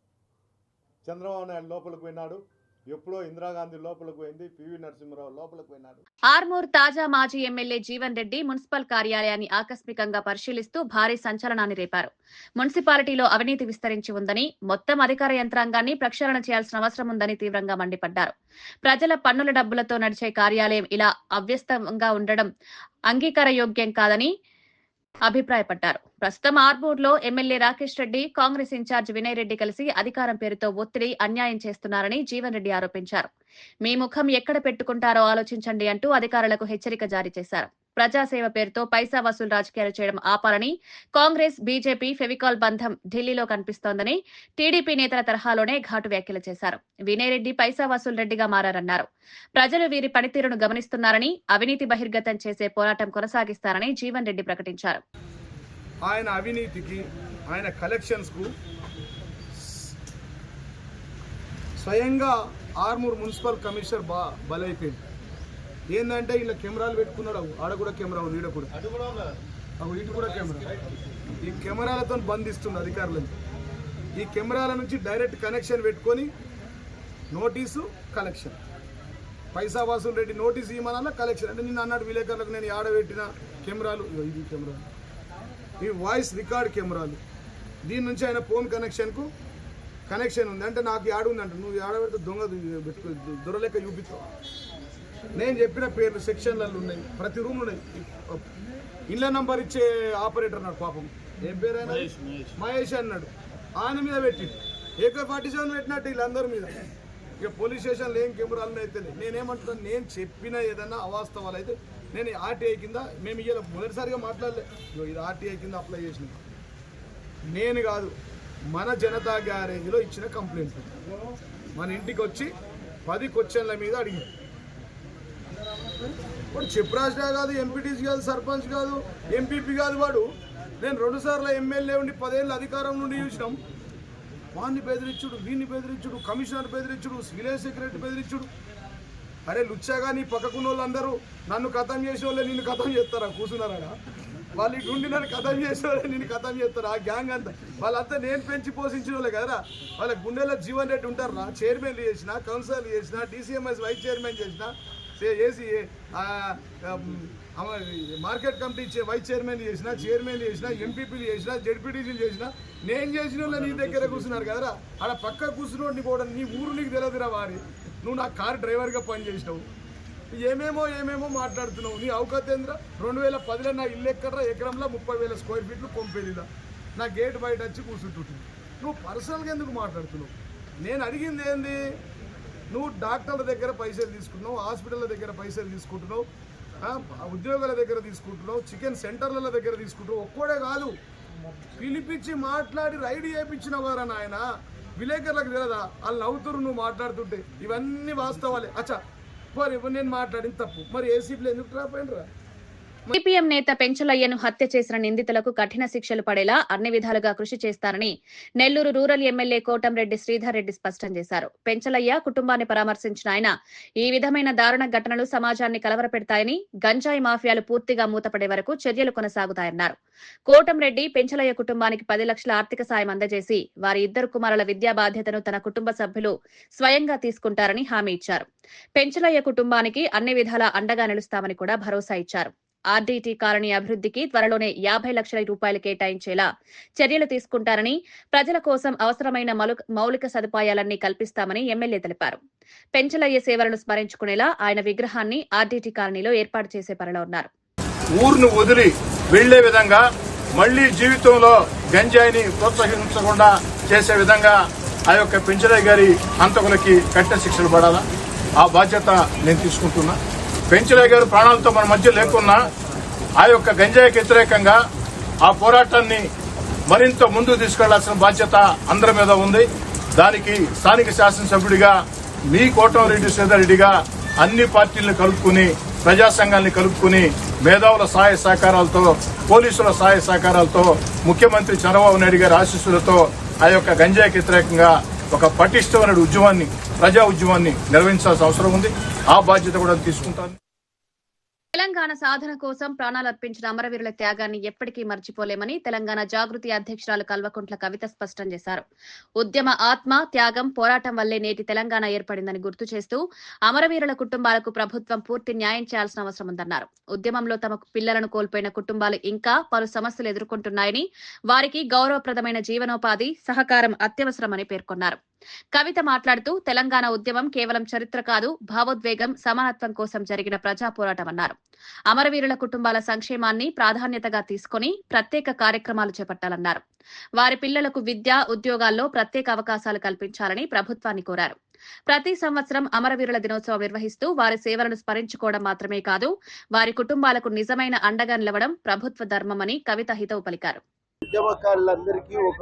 చంద్రబాబు నాయుడు లోపలికి పోయినాడు, ఎప్పుడో ఇందిరాగాంధీ లోపలికి పోయింది, పివి నరసింహరావు లోపలికి పోయినాడు. ఆర్మూర్ తాజా మాజీ ఎమ్మెల్యే జీవన్ రెడ్డి మున్సిపల్ కార్యాలయాన్ని ఆకస్మికంగా పరిశీలిస్తూ భారీ సంచలనాన్ని రేపారు. మున్సిపాలిటీలో అవినీతి విస్తరించి ఉందని, మొత్తం అధికార యంత్రాంగాన్ని ప్రక్షాళన చేయాల్సిన అవసరం ఉందని తీవ్రంగా మండిపడ్డారు. ప్రజల పన్నుల డబ్బులతో నడిచే కార్యాలయం ఇలా అవ్యస్తంగా ఉండడం అంగీకారయోగ్యం కాదని అభిప్రాయపడ్డారు. ప్రస్తుతం ఆర్మూర్లో ఎమ్మెల్యే రాకేష్ రెడ్డి, కాంగ్రెస్ ఇన్ఛార్జ్ వినయ్ రెడ్డి కలిసి అధికారం పేరుతో ఒత్తిడి, అన్యాయం చేస్తున్నారని జీవన్ రెడ్డి ఆరోపించారు. మీ ముఖం ఎక్కడ పెట్టుకుంటారో ఆలోచించండి అంటూ అధికారులకు హెచ్చరిక జారీ చేశారు. ప్రజాసేవ పేరుతో పైసా వసూలు రాజకీయాలు చేయడం ఆపాలని, కాంగ్రెస్, బీజేపీ ఫెవికాల్ బంధం ఢిల్లీలో కనిపిస్తోందని టీడీపీ నేతల తరహాలోనే ఘాటు వ్యాఖ్యలు చేశారు. వినయ్ రెడ్డి పైసా వసూలు రెడ్డిగా మారారన్నారు. ప్రజలు వీరి పనితీరును గమనిస్తున్నారని, అవినీతి బహిర్గతం చేసే పోరాటం కొనసాగిస్తారని జీవన్ రెడ్డి ప్రకటించారు. ఆయన అవినీతికి, ఆయన కలెక్షన్స్కు స్వయంగా ఆర్మూర్ మున్సిపల్ కమిషనర్ బలైపోయింది. ఏంటంటే ఇలా కెమెరాలు పెట్టుకున్నాడు, ఆడ కూడా కెమెరా ఉంది, ఈడ కూడా ఇటు కూడా కెమెరా. ఈ కెమెరాలతో బంధిస్తుంది అధికారులను. ఈ కెమెరాల నుంచి డైరెక్ట్ కనెక్షన్ పెట్టుకొని నోటీసు, కలెక్షన్, పైసా వసూలు రెడ్డి నోటీసు ఇవ్వమన్నా కలెక్షన్. అంటే నిన్న అన్నాడు విలేకరులకు, నేను ఆడబెట్టిన కెమెరాలు, ఇది కెమెరా, ఈ వాయిస్ రికార్డ్ కెమెరాలు, దీని నుంచి ఆయన ఫోన్ కనెక్షన్ ఉంది. అంటే నాకు యాడ ఉందంట, నువ్వు ఆడబెడితే దొంగ పెట్టుకో, దొరలేక చూపిస్తావు. నేను చెప్పిన పేర్లు సెక్షన్లలో ఉన్నాయి, ప్రతి రూమ్ ఉన్నాయి. ఇళ్ళ నంబర్ ఇచ్చే ఆపరేటర్ అన్నాడు పాపం, ఏం పేరైనా మహేష్ అన్నాడు, ఆయన మీద పెట్టి AK-47 పెట్టినట్టు వీళ్ళందరి మీద. ఇక పోలీస్ స్టేషన్లో ఏం కెమెరాలు అయితే నేనేమంటున్నాను, నేను చెప్పిన ఏదైనా అవాస్తవాలు అయితే నేను RTI కింద, మేము ఇవాళ మొదటిసారిగా మాట్లాడలే, ఇది RTI కింద అప్లై చేసిన నేను కాదు, మన జనతా గ్యారేజ్లో ఇచ్చిన కంప్లైంట్. మన ఇంటికి వచ్చి 10 క్వశ్చన్ల మీద అడిగి, వాడు చెప్పురాజా కాదు, ఎంపీటీసీ కాదు, సర్పంచ్ కాదు, ఎంపీపీ కాదు, వాడు నేను 2 సార్లు ఎమ్మెల్యే ఉండి 10 ఏళ్ళ అధికారం నుండి చూసినాం. వాడిని బెదిరించుడు, వీడిని బెదిరించుడు, కమిషనర్ బెదిరించుడు, విలేజ్ సెక్రటరీ బెదిరించుడు. అరే లుచ్చాగా నీ పక్కకున్న వాళ్ళందరూ నన్ను ఖతం చేసే వాళ్ళే నిన్ను ఖతం చేస్తారా? కూర్చున్నారా వాళ్ళు ఇటు ఉండి నన్ను ఖతం చేసే వాళ్ళే నిన్ను ఖతం చేస్తారా? ఆ గ్యాంగ్ అంతా వాళ్ళంతా నేను పెంచి పోషించిన వాళ్ళే కదరా. వాళ్ళ గుండెలో జీవన్ రెడ్డి ఉంటారా? చైర్మన్లు చేసిన, కౌన్సిలర్లు చేసిన, DCMS వైస్ చైర్మన్ చేసిన, AC market committee vice chairman చేసిన, చైర్మన్ చేసిన, ఎంపీపీలు చేసిన, జడ్పీటీసీలు చేసిన, నేను చేసిన వాళ్ళు నీ దగ్గర కూర్చున్నారు కదరా. ఆడ పక్క కూర్చున్నోడిని కూడా నీ ఊరు నీకు తెలియదురా వారి, నువ్వు నా కార్ డ్రైవర్గా పనిచేసినావు, ఏమేమో మాట్లాడుతున్నావు. నీ అవకాశేంద్ర 2010లో నా ఇల్లు ఎక్కడరా, ఎకరంలో 30,000 స్క్వేర్ ఫీట్లు కొంపెలిలా నా గేట్ బయట వచ్చి కూర్చుంటుంటుంది. నువ్వు పర్సనల్గా ఎందుకు మాట్లాడుతున్నావు? నేను అడిగింది ఏంది, నువ్వు డాక్టర్ల దగ్గర పైసలు తీసుకుంటున్నావు, హాస్పిటల్ల దగ్గర పైసలు తీసుకుంటున్నావు, ఉద్యోగాల దగ్గర తీసుకుంటున్నావు, చికెన్ సెంటర్ల దగ్గర తీసుకుంటున్నావు. ఒక్కడే కాదు, పిలిపించి మాట్లాడి రైడ్ చేయించినావు కదా నాయన. విలేకరులకు తెలియదా? వాళ్ళు నవ్వుతురు నువ్వు మాట్లాడుతుంటే. ఇవన్నీ వాస్తవాలే. అచ్చా మరి నేను మాట్లాడిన తప్పు, మరి ఏసీపీలు ఎందుకు డ్రాప్ అయినరా? సిపిఎం నేత పెంచలయ్యను హత్య చేసిన నిందితులకు కఠిన శిక్షలు పడేలా అన్ని విధాలుగా కృషి చేస్తారని నెల్లూరు రూరల్ ఎమ్మెల్యే కోటంరెడ్డి శ్రీధర్ రెడ్డి స్పష్టం చేశారు. పెంచలయ్య కుటుంబాన్ని పరామర్శించిన ఆయన ఈ విధమైన దారుణ ఘటనలు సమాజాన్ని కలవరపెడతాయని, గంజాయి మాఫియాలు పూర్తిగా మూతపడే వరకు చర్యలు కొనసాగుతాయన్నారు. కోటంరెడ్డి పెంచలయ్య కుటుంబానికి 10 లక్షల ఆర్థిక సాయం అందజేసి వారి 2 కుమారుల విద్యా బాధ్యతను తన కుటుంబ సభ్యులు స్వయంగా తీసుకుంటారని హామీ ఇచ్చారు. పెంచలయ్య కుటుంబానికి అన్ని విధాలా అండగా నిలుస్తామని కూడా భరోసా ఇచ్చారు. RDT కాలనీ అభివృద్ధికి త్వరలోనే 50 లక్షల రూపాయలు కేటాయించేలా చర్యలు తీసుకుంటారని, ప్రజల కోసం అవసరమైన మౌలిక సదుపాయాలన్నీ కల్పిస్తామని ఎమ్మెల్యే తెలిపారు. పెంచలయ్య సేవలను స్మరించుకునేలా ఆయన విగ్రహాన్ని RDT కాలనీలో ఏర్పాటు చేసే పనిలో ఉన్నారు. ఊరును వదిలి వెళ్లే విధంగా, మళ్లీ జీవితంలో గంజాయిని ప్రోత్సహించకుండా చేసే విధంగా ఆ యొక్క పెంచలయ్య గారి హంతకులకి కఠిన శిక్షలు పడాలా, ఆ బాధ్యత నేను తీసుకుంటున్నా. పెంచలయ్య గారు ప్రాణాలతో మన మధ్య లేకున్నా ఆ యొక్క గంజాయికి వ్యతిరేకంగా ఆ పోరాటాన్ని మరింత ముందుకు తీసుకెళ్లాల్సిన బాధ్యత అందరి మీద ఉంది. దానికి స్థానిక శాసనసభ్యుడిగా మీ కోటంరెడ్డి శ్రీధర్ రెడ్డిగా అన్ని పార్టీలను కలుపుకుని, ప్రజా సంఘాన్ని కలుపుకుని, మేధావుల సహాయ సహకారాలతో, పోలీసుల సహాయ సహకారాలతో, ముఖ్యమంత్రి చంద్రబాబు నాయుడు గారి ఆశీస్సులతో ఆ యొక్క గంజాయికి వ్యతిరేకంగా ఒక పటిష్టమైన ఉద్యమాన్ని, ప్రజా ఉద్యమాన్ని నిర్వహించాల్సిన అవసరం ఉంది. ఆ బాధ్యత కూడా తీసుకుంటాను. తెలంగాణ సాధన కోసం ప్రాణాలర్పించిన అమరవీరుల త్యాగాన్ని ఎప్పటికీ మర్చిపోలేమని తెలంగాణ జాగృతి అధ్యక్షురాలు కల్వకుంట్ల కవిత స్పష్టం చేశారు. ఉద్యమ ఆత్మ, త్యాగం, పోరాటం వల్లే నేటి తెలంగాణ ఏర్పడిందని గుర్తు చేస్తూ అమరవీరుల కుటుంబాలకు ప్రభుత్వం పూర్తి న్యాయం చేయాల్సిన అవసరం ఉందన్నారు. ఉద్యమంలో తమ పిల్లలను కోల్పోయిన కుటుంబాలు ఇంకా పలు సమస్యలు ఎదుర్కొంటున్నాయని, వారికి గౌరవప్రదమైన జీవనోపాధి, సహకారం అత్యవసరమని పేర్కొన్నారు. కవిత మాట్లాడుతూ తెలంగాణ ఉద్యమం కేవలం చరిత్ర కాదు, భావోద్వేగం, సమానత్వం కోసం జరిగిన ప్రజా పోరాటమన్నారు. అమరవీరుల కుటుంబాల సంక్షేమాన్ని ప్రాధాన్యతగా తీసుకుని ప్రత్యేక కార్యక్రమాలు చేపట్టాలన్నారు. వారి పిల్లలకు విద్య, ఉద్యోగాల్లో ప్రత్యేక అవకాశాలు కల్పించాలని ప్రభుత్వాన్ని కోరారు. ప్రతి సంవత్సరం అమరవీరుల దినోత్సవం నిర్వహిస్తూ వారి సేవలను స్మరించుకోవడం మాత్రమే కాదు, వారి కుటుంబాలకు నిజమైన అండగా నిలవడం ప్రభుత్వ ధర్మమని కవిత హితవు పలికారు. ఉద్యమకారులందరికీ ఒక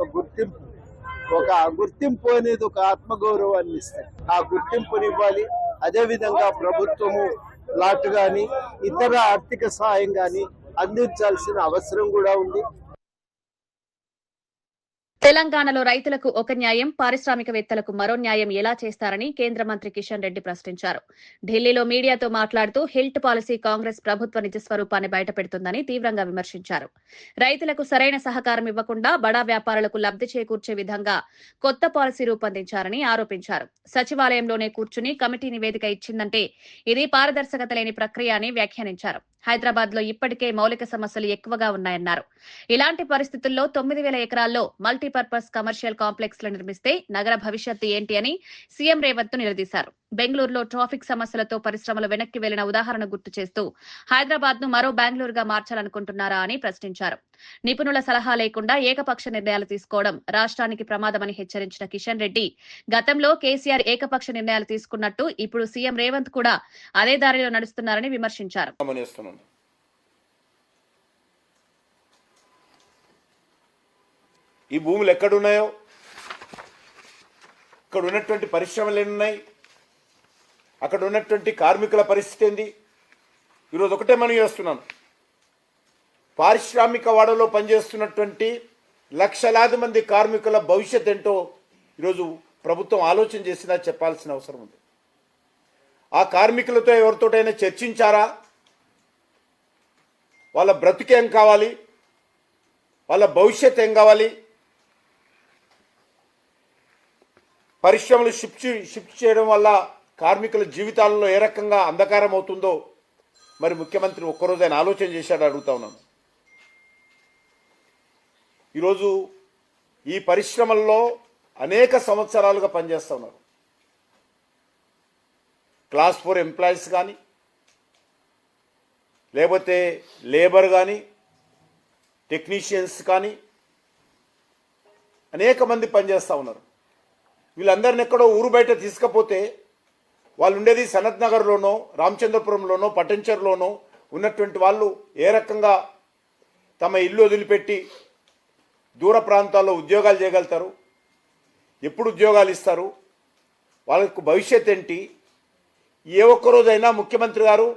గుర్తింపు అనేది ఒక ఆత్మగౌరవాన్ని ఇస్తుంది. ఆ గుర్తింపునివ్వాలి. అదేవిధంగా ప్రభుత్వము ప్లాట్ గాని ఇతర ఆర్థిక సహాయం గాని అందించాల్సిన అవసరం కూడా ఉంది. తెలంగాణలో రైతులకు ఒక న్యాయం, పారిశ్రామికవేత్తలకు మరో న్యాయం ఎలా చేస్తారని కేంద్ర మంత్రి కిషన్ రెడ్డి ప్రశ్నించారు. ఢిల్లీలో మీడియాతో మాట్లాడుతూ హిల్ట్ పాలసీ కాంగ్రెస్ ప్రభుత్వ నిజస్వరూపాన్ని బయటపెడుతుందని తీవ్రంగా విమర్శించారు. రైతులకు సరైన సహకారం ఇవ్వకుండా బడా వ్యాపారులకు లబ్ధి చేకూర్చే విధంగా కొత్త పాలసీ రూపొందించారని ఆరోపించారు. సచివాలయంలోనే కూర్చుని కమిటీ నివేదిక ఇచ్చిందంటే ఇది పారదర్శకత లేని ప్రక్రియ అని వ్యాఖ్యానించారు. హైదరాబాద్ లో ఇప్పటికే మౌలిక సమస్యలు ఎక్కువగా ఉన్నాయన్నారు. ఇలాంటి పరిస్థితుల్లో 9,000 ఎకరాల్లో మల్టీపర్పస్ కమర్షియల్ కాంప్లెక్స్ లు నిర్మిస్తే నగర భవిష్యత్తు ఏంటి అని సీఎం రేవంత్ నిలదీశారు. బెంగళూరులో ట్రాఫిక్ సమస్యలతో పరిశ్రమలు వెనక్కి వెళ్లిన ఉదాహరణ గుర్తు చేస్తూ హైదరాబాద్ ను మరో బెంగళూరుగా మార్చాలనుకుంటున్నారా అని ప్రశ్నించారు. నిపుణుల సలహా లేకుండా ఏకపక్ష నిర్ణయాలు తీసుకోవడం రాష్ట్రానికి ప్రమాదమని హెచ్చరించిన కిషన్ రెడ్డి, గతంలో కేసీఆర్ ఏకపక్ష నిర్ణయాలు తీసుకున్నట్టు ఇప్పుడు సీఎం రేవంత్ కూడా అదే దారిలో నడుస్తున్నారని విమర్శించారు. ఈ భూములు ఎక్కడున్నాయో, ఇక్కడ ఉన్నటువంటి పరిశ్రమలు ఎన్నున్నాయి, అక్కడ ఉన్నటువంటి కార్మికుల పరిస్థితి ఏంది? ఈరోజు ఒకటే మనం చేస్తున్నాను, పారిశ్రామిక వాడలో పనిచేస్తున్నటువంటి లక్షలాది మంది కార్మికుల భవిష్యత్ ఏంటో ఈరోజు ప్రభుత్వం ఆలోచన చేసినా చెప్పాల్సిన అవసరం ఉంది. ఆ కార్మికులతో ఎవరితోటైనా చర్చించారా? వాళ్ళ బ్రతుకేం కావాలి, వాళ్ళ భవిష్యత్ ఏం కావాలి, పరిశ్రమలు షిఫ్ట్ చేయడం వల్ల కార్మికుల జీవితాలలో ఏ రకంగా అంధకారం అవుతుందో మరి ముఖ్యమంత్రి ఒక్కరోజు ఆయన ఆలోచన చేశాడు అడుగుతా ఉన్నాను. ఈరోజు ఈ పరిశ్రమల్లో అనేక సంవత్సరాలుగా పనిచేస్తూ ఉన్నారు. క్లాస్ 4 ఎంప్లాయీస్ కానీ, లేకపోతే లేబర్ కానీ, టెక్నీషియన్స్ కానీ అనేక మంది పనిచేస్తూ ఉన్నారు. వీళ్ళందరిని ఎక్కడో ఊరు బయట తీసుకపోతే వాళ్ళు ఉండేది సనత్ నగర్లోనో, రామచంద్రపురంలోనో, పట్టంచెరులోనో ఉన్నటువంటి వాళ్ళు ఏ రకంగా తమ ఇల్లు వదిలిపెట్టి దూర ప్రాంతాల్లో ఉద్యోగాలు చేయగలుగుతారు? ఎప్పుడు ఉద్యోగాలు ఇస్తారు? వాళ్ళకు భవిష్యత్ ఏంటి? ఏ ఒక్కరోజైనా ముఖ్యమంత్రి గారు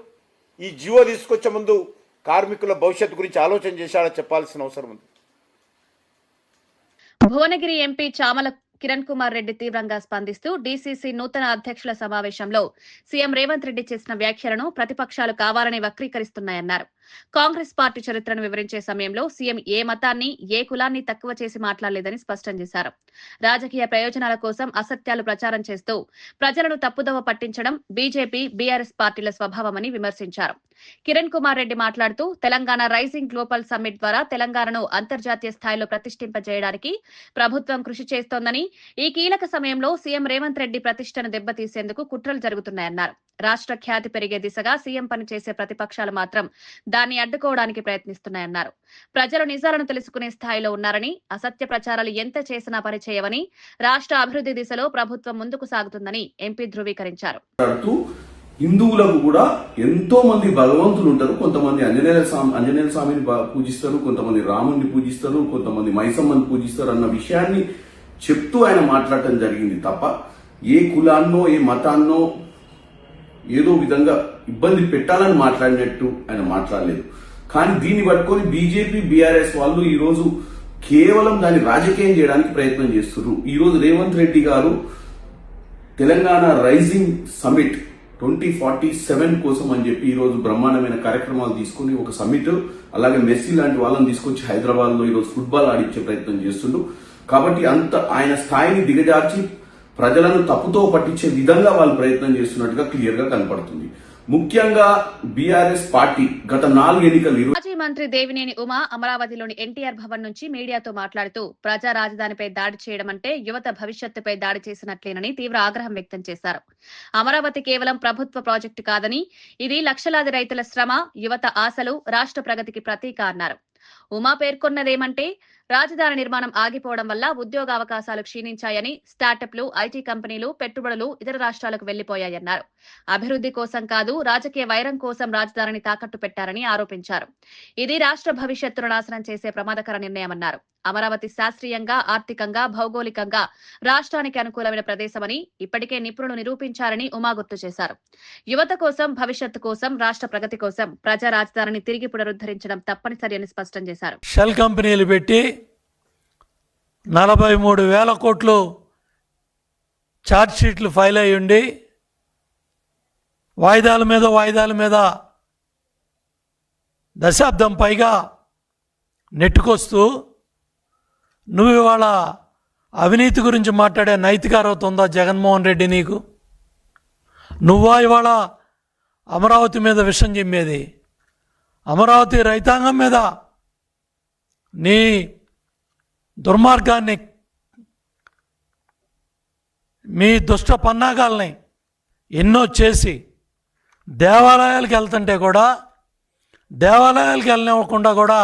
ఈ జియో తీసుకొచ్చే ముందు కార్మికుల భవిష్యత్తు గురించి ఆలోచన చేశాడో చెప్పాల్సిన అవసరం ఉంది. భువనగిరి ఎంపీ చామల కిరణ్ కుమార్ రెడ్డి తీవ్రంగా స్పందిస్తూ డీసీసీ నూతన అధ్యక్షుల సమావేశంలో సీఎం రేవంత్ రెడ్డి చేసిన వ్యాఖ్యలను ప్రతిపక్షాలు కావాలని వక్రీకరిస్తున్నాయన్నారు. కాంగ్రెస్ పార్టీ చరిత్రను వివరించే సమయంలో సీఎం ఏ మతాన్ని, ఏ కులాన్ని తక్కువ చేసి మాట్లాడలేదని స్పష్టం చేశారు. రాజకీయ ప్రయోజనాల కోసం అసత్యాలు ప్రచారం చేస్తూ ప్రజలను తప్పుదోవ పట్టించడం బీజేపీ, బీఆర్ఎస్ పార్టీల స్వభావమని విమర్శించారు. కిరణ్ కుమార్ రెడ్డి మాట్లాడుతూ తెలంగాణ రైజింగ్ గ్లోబల్ సమ్మిట్ ద్వారా తెలంగాణను అంతర్జాతీయ స్థాయిలో ప్రతిష్ఠింపజేయడానికి ప్రభుత్వం కృషి చేస్తోందని, ఈ కీలక సమయంలో సీఎం రేవంత్ రెడ్డి ప్రతిష్టను దెబ్బతీసేందుకు కుట్రలు జరుగుతున్నాయన్నారు. రాష్ట్ర ఖ్యాతి పెరిగే దిశగా సీఎం పనిచేసే ప్రతిపక్షాలు మాత్రం దాన్ని అడ్డుకోవడానికి ప్రయత్నిస్తున్నాయన్నారు. ప్రజలు నిజాలను తెలుసుకునే స్థాయిలో ఉన్నారని, అసత్య ప్రచారాలు ఎంత చేసినా పనిచేయవని, రాష్ట్ర అభివృద్ధి దిశలో ప్రభుత్వం ముందుకు సాగుతుందని ఎంపీ ధృవీకరించారు. హిందువులకు కూడా ఎంతో మంది భగవంతులు ఉంటారు. కొంతమంది ఆంజనేయ స్వామిని పూజిస్తారు, కొంతమంది రాముడిని పూజిస్తారు, కొంతమంది మైసమ్మని పూజిస్తారు అన్న విషయాన్ని చెప్తూ ఆయన మాట్లాడటం జరిగింది తప్ప ఏ కులాన్నో ఏ మతాన్నో ఏదో విధంగా ఇబ్బంది పెట్టాలని మాట్లాడినట్టు ఆయన మాట్లాడలేదు. కానీ దీన్ని పట్టుకొని బీజేపీ, బీఆర్ఎస్ వాళ్ళు ఈరోజు కేవలం దాన్ని రాజకీయం చేయడానికి ప్రయత్నం చేస్తున్నారు. ఈరోజు రేవంత్ రెడ్డి గారు తెలంగాణ రైజింగ్ సమిట్ 2047 కోసం అని చెప్పి ఈరోజు బ్రహ్మాండమైన కార్యక్రమాలు తీసుకుని ఒక సమిట్, అలాగే మెస్సీ లాంటి వాళ్ళని తీసుకొచ్చి హైదరాబాద్ లో ఈరోజు ఫుట్బాల్ ఆడించే ప్రయత్నం చేస్తుండ్రు. కాబట్టి అంత ఆయన స్థాయిని దిగజార్చి ప్రజలను తప్పుతో పట్టించే విధంగా వాళ్ళు ప్రయత్నం చేస్తున్నట్టుగా క్లియర్ గా కనపడుతుంది. ముఖ్యంగా బీఆర్ఎస్ పార్టీ గత 4 ఎన్నికలు మాజీ మంత్రి దేవినేని ఉమా అమరావతిలోని ఎన్టీఆర్ భవన్ నుంచి మీడియాతో మాట్లాడుతూ ప్రజా రాజధానిపై దాడి చేయడం అంటే యువత భవిష్యత్తుపై దాడి చేసినట్లేనని తీవ్ర ఆగ్రహం వ్యక్తం చేశారు. అమరావతి కేవలం ప్రభుత్వ ప్రాజెక్టు కాదని, ఇది లక్షలాది రైతుల శ్రమ, యువత ఆశలు, రాష్ట్ర ప్రగతికి ప్రతీక అన్నారు. ఉమా పేర్కొన్నదేమంటే రాజధాని నిర్మాణం ఆగిపోవడం వల్ల ఉద్యోగ అవకాశాలు క్షీణించాయని, స్టార్టప్లు, ఐటీ కంపెనీలు, పెట్టుబడులు ఇతర రాష్ట్రాలకు వెళ్లిపోయాయన్నారు. అభివృద్ధి కోసం కాదు, రాజకీయ వైరం కోసం రాజధానిని తాకట్టు పెట్టారని ఆరోపించారు. ఇది రాష్ట్ర భవిష్యత్తును నాశనం చేసే ప్రమాదకర నిర్ణయమన్నారు. అమరావతి శాస్త్రీయంగా, ఆర్థికంగా, భౌగోళికంగా రాష్ట్రానికి అనుకూలమైన ప్రదేశమని ఇప్పటికే నిపుణులు నిరూపించారని ఉమా గుర్తు చేశారు. యువత కోసం, భవిష్యత్తు కోసం, రాష్ట్ర ప్రగతి కోసం ప్రజా రాజధానిని తిరిగి పునరుద్ధరించడం తప్పనిసరి అని స్పష్టం చేశారు. షెల్ కంపెనీలు పెట్టి 43,000 కోట్లు ఛార్జ్ షీట్లు ఫైల్ అయ్యి ఉండి వాయిదాల మీద దశాబ్దం పైగా నెట్టుకొస్తూ నువ్వు ఇవాళ అవినీతి గురించి మాట్లాడే నైతిక అర్హత ఉందా జగన్మోహన్ రెడ్డి నీకు? నువ్వా ఇవాళ అమరావతి మీద విషం చిమ్మేది? అమరావతి రైతాంగం మీద నీ దుర్మార్గాన్ని, మీ దుష్ట పన్నాగాల్ని ఎన్నో చేసి దేవాలయాలకు వెళ్తుంటే కూడా దేవాలయాలకు వెళ్ళనివ్వకుండా కూడా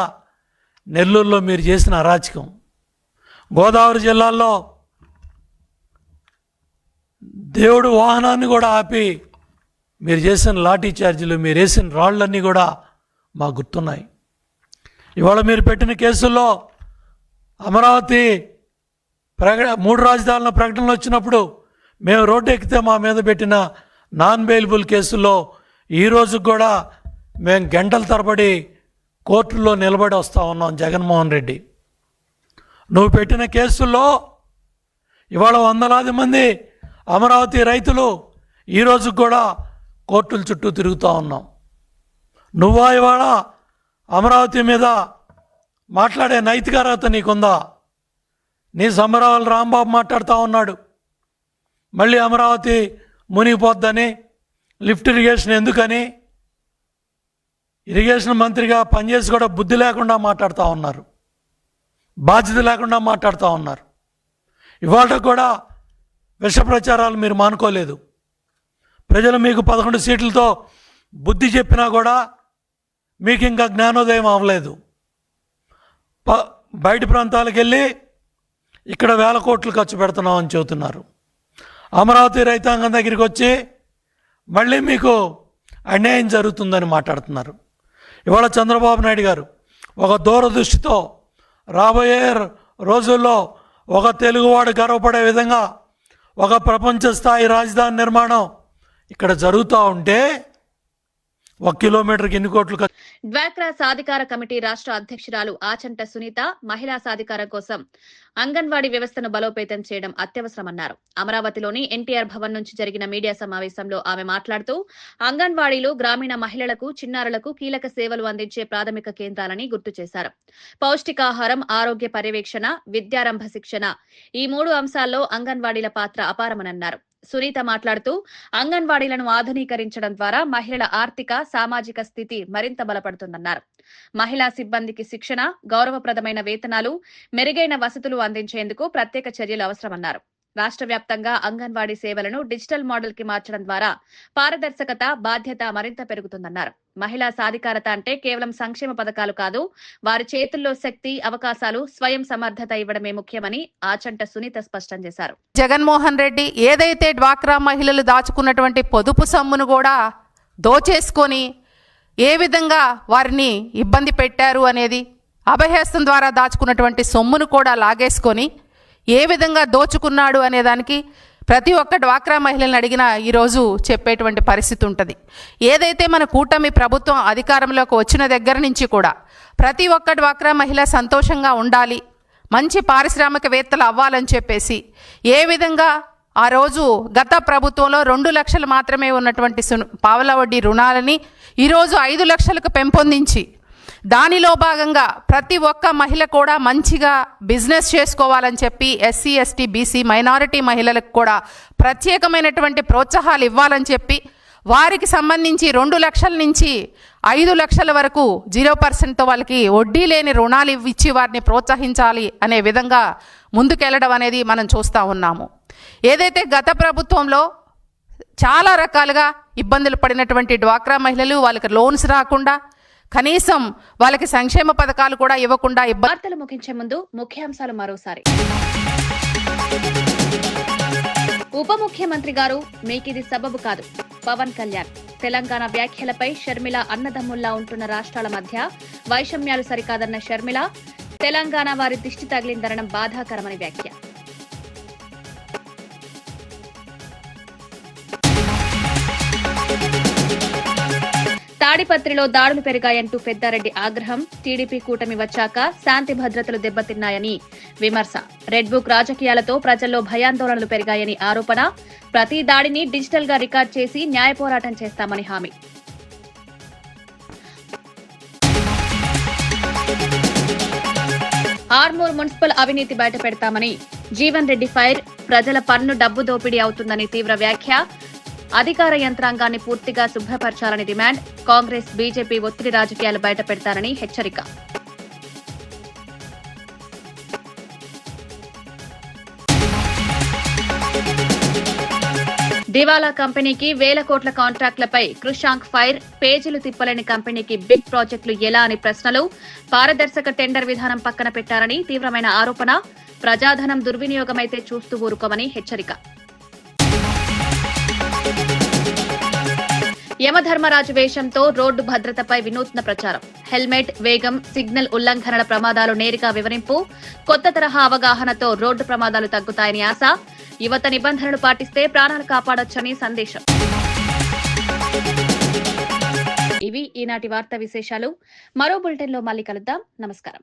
నెల్లూరులో మీరు చేసిన అరాచకం, గోదావరి జిల్లాల్లో దేవుడు వాహనాన్ని కూడా ఆపి మీరు చేసిన లాఠీ చార్జీలు, మీరు వేసిన రాళ్ళన్నీ కూడా మాకు గుర్తున్నాయి. ఇవాళ మీరు పెట్టిన కేసుల్లో అమరావతి 3 రాజధానుల ప్రకటనలు వచ్చినప్పుడు మేము రోడ్డు ఎక్కితే మా మీద పెట్టిన నాన్ బెయిలబుల్ కేసుల్లో ఈరోజు కూడా మేము గంటల తరబడి కోర్టుల్లో నిలబడి వస్తూ ఉన్నాం. జగన్మోహన్ రెడ్డి, నువ్వు పెట్టిన కేసుల్లో ఇవాళ వందలాది మంది అమరావతి రైతులు ఈరోజు కూడా కోర్టుల చుట్టూ తిరుగుతూ ఉన్నాం. నువ్వా ఇవాళ అమరావతి మీద మాట్లాడే నైతిక అర్హత నీకుందా? నీ సంబరాలు రాంబాబు మాట్లాడుతూ ఉన్నాడు, మళ్ళీ అమరావతి మునిగిపోద్దని, లిఫ్ట్ ఇరిగేషన్ ఎందుకని. ఇరిగేషన్ మంత్రిగా పనిచేసి కూడా బుద్ధి లేకుండా మాట్లాడుతూ ఉన్నారు, బాధ్యత లేకుండా మాట్లాడుతూ ఉన్నారు. ఇవాళ కూడా విష ప్రచారాలు మీరు మానుకోలేదు. ప్రజలు మీకు 11 సీట్లతో బుద్ధి చెప్పినా కూడా మీకు ఇంకా జ్ఞానోదయం అవ్వలేదు. బయట ప్రాంతాలకు వెళ్ళి ఇక్కడ 1000 కోట్లు ఖర్చు పెడుతున్నామని చెబుతున్నారు. అమరావతి రైతాంగం దగ్గరికి వచ్చి మళ్ళీ మీకు అన్యాయం జరుగుతుందని మాట్లాడుతున్నారు. ఇవాళ చంద్రబాబు నాయుడు గారు ఒక దూరదృష్టితో రాబోయే రోజుల్లో ఒక తెలుగువాడు గర్వపడే విధంగా ఒక ప్రపంచ స్థాయి రాజధాని నిర్మాణం ఇక్కడ జరుగుతూ ఉంటే 1 కిలోమీటర్కి ఎన్ని కోట్లు? డ్వాక్రా సాధికార కమిటీ రాష్ట్ర అధ్యక్షురాలు ఆచంట సునీత మహిళా సాధికారం కోసం అంగన్వాడీ వ్యవస్థను బలోపేతం చేయడం అత్యవసరమన్నారు. అమరావతిలోని ఎన్టీఆర్ భవన్ నుంచి జరిగిన మీడియా సమావేశంలో ఆమె మాట్లాడుతూ అంగన్వాడీలు గ్రామీణ మహిళలకు, చిన్నారులకు కీలక సేవలు అందించే ప్రాథమిక కేంద్రాలని గుర్తు చేశారు. పౌష్టికాహారం, ఆరోగ్య పర్యవేక్షణ, విద్యారంభ శిక్షణ ఈ 3 అంశాల్లో అంగన్వాడీల పాత్ర అపారమన్నారు. సునీత మాట్లాడుతూ అంగన్వాడీలను ఆధునీకరించడం ద్వారా మహిళల ఆర్థిక, సామాజిక స్థితి మరింత బలపడుతుందన్నారు. మహిళా సిబ్బందికి శిక్షణ, గౌరవప్రదమైన వేతనాలు, మెరుగైన వసతులు అందించేందుకు ప్రత్యేక చర్యలు అవసరమన్నారు. రాష్ట్ర వ్యాప్తంగా అంగన్వాడీ సేవలను డిజిటల్ మోడల్ కి మార్చడం ద్వారా పారదర్శకత, బాధ్యత మరింత పెరుగుతుందన్నారు. మహిళా సాధికారత అంటే కేవలం సంక్షేమ పథకాలు కాదు, వారి చేతుల్లో శక్తి, అవకాశాలు, స్వయం సమర్థత ఇవ్వడమే ముఖ్యమని ఆచంట సునీత స్పష్టం చేశారు. జగన్మోహన్ రెడ్డి ఏదైతే డ్వాక్రా మహిళలు దాచుకున్నటువంటి పొదుపు సొమ్మును కూడా దోచేసుకొని ఏ విధంగా వారిని ఇబ్బంది పెట్టారు అనేది, అభయహస్తం ద్వారా దాచుకున్నటువంటి సొమ్మును కూడా లాగేసుకొని ఏ విధంగా దోచుకున్నాడు అనే దానికి ప్రతి ఒక్క డ్వాక్రా మహిళలను అడిగినా ఈరోజు చెప్పేటువంటి పరిస్థితి ఉంటుంది. ఏదైతే మన కూటమి ప్రభుత్వం అధికారంలోకి వచ్చిన దగ్గర నుంచి కూడా ప్రతి ఒక్క డ్వాక్రా మహిళ సంతోషంగా ఉండాలి, మంచి పారిశ్రామికవేత్తలు అవ్వాలని చెప్పేసి ఏ విధంగా ఆ రోజు గత ప్రభుత్వంలో 2 లక్షలు మాత్రమే ఉన్నటువంటి పావలా వడ్డీ రుణాలని ఈరోజు 5 లక్షలకు పెంపొందించి దానిలో భాగంగా ప్రతి ఒక్క మహిళ కూడా మంచిగా బిజినెస్ చేసుకోవాలని చెప్పి ఎస్సీ, ఎస్టీ, బీసీ, మైనారిటీ మహిళలకు కూడా ప్రత్యేకమైనటువంటి ప్రోత్సాహాలు ఇవ్వాలని చెప్పి వారికి సంబంధించి 2 లక్షల నుంచి 5 లక్షల వరకు 0%తో వాళ్ళకి వడ్డీ లేని రుణాలు ఇచ్చి వారిని ప్రోత్సహించాలి అనే విధంగా ముందుకెళ్ళడం అనేది మనం చూస్తూ ఉన్నాము. ఏదైతే గత ప్రభుత్వంలో చాలా రకాలుగా ఇబ్బందులు పడినటువంటి డ్వాక్రా మహిళలు, వాళ్ళకి లోన్స్ రాకుండా, కనీసం వాళ్ళకి సంక్షేమ పథకాలు కూడా ఇవ్వకుండా వార్తలు ముగించే ముందు ముఖ్యాంశాలు మరోసారి. ఉప ముఖ్యమంత్రి గారు మీకిది సబబు కాదు, పవన్ కళ్యాణ్. తెలంగాణ వ్యాఖ్యలపై షర్మిల అన్నదమ్ముల్లా ఉంటున్న రాష్ట్రాల మధ్య వైషమ్యాలు సరికాదన్న షర్మిల, తెలంగాణ వారి దిష్టి తగిలిందనడం బాధాకరమని వ్యాఖ్య. తాడిపత్రిలో దాడులు పెరిగాయంటూ పెద్దారెడ్డి ఆగ్రహం. టీడీపీ కూటమి వచ్చాక శాంతి భద్రతలు దెబ్బతిన్నాయని విమర్శ. రెడ్ బుక్ రాజకీయాలతో ప్రజల్లో భయాందోళనలు పెరిగాయని ఆరోపణ. ప్రతి దాడిని డిజిటల్ గా రికార్డ్ చేసి న్యాయ పోరాటం చేస్తామని హామీ. ఆర్మూర్ మున్సిపల్ అవినీతి బయటపెడతామని జీవన్ రెడ్డి ఫైర్. ప్రజల పన్ను డబ్బు దోపిడీ అవుతుందని తీవ్ర వ్యాఖ్య. అధికార యంత్రాంగాన్ని పూర్తిగా శుభ్రపరచాలని డిమాండ్. కాంగ్రెస్ బీజేపీ ఒత్తిడి రాజకీయాలు బయటపెడతారని హెచ్చరిక. దివాలా కంపెనీకి వేల కోట్ల కాంట్రాక్టులపై కృషాంక్ ఫైర్. పేజీలు తిప్పలేని కంపెనీకి బిగ్ ప్రాజెక్టులు ఎలా అని ప్రశ్నలు. పారదర్శక టెండర్ విధానం పక్కన పెట్టారని తీవ్రమైన ఆరోపణ. ప్రజాధనం దుర్వినియోగమైతే చూస్తూ ఊరుకోమని హెచ్చరిక. యమధర్మరాజు వేషంతో రోడ్డు భద్రతపై వినూత్న ప్రచారం. హెల్మెట్, వేగం, సిగ్నల్ ఉల్లంఘనల ప్రమాదాలు నేరుగా వివరింపు. కొత్త తరహా అవగాహనతో రోడ్డు ప్రమాదాలు తగ్గుతాయని ఆశ. యువత నిబంధనలు పాటిస్తే ప్రాణాలు కాపాడొచ్చని సందేశం. ఇవి ఈనాటి వార్తా విశేషాలు. మరో బులెటిన్లో మళ్ళీ కలుద్దాం. నమస్కారం.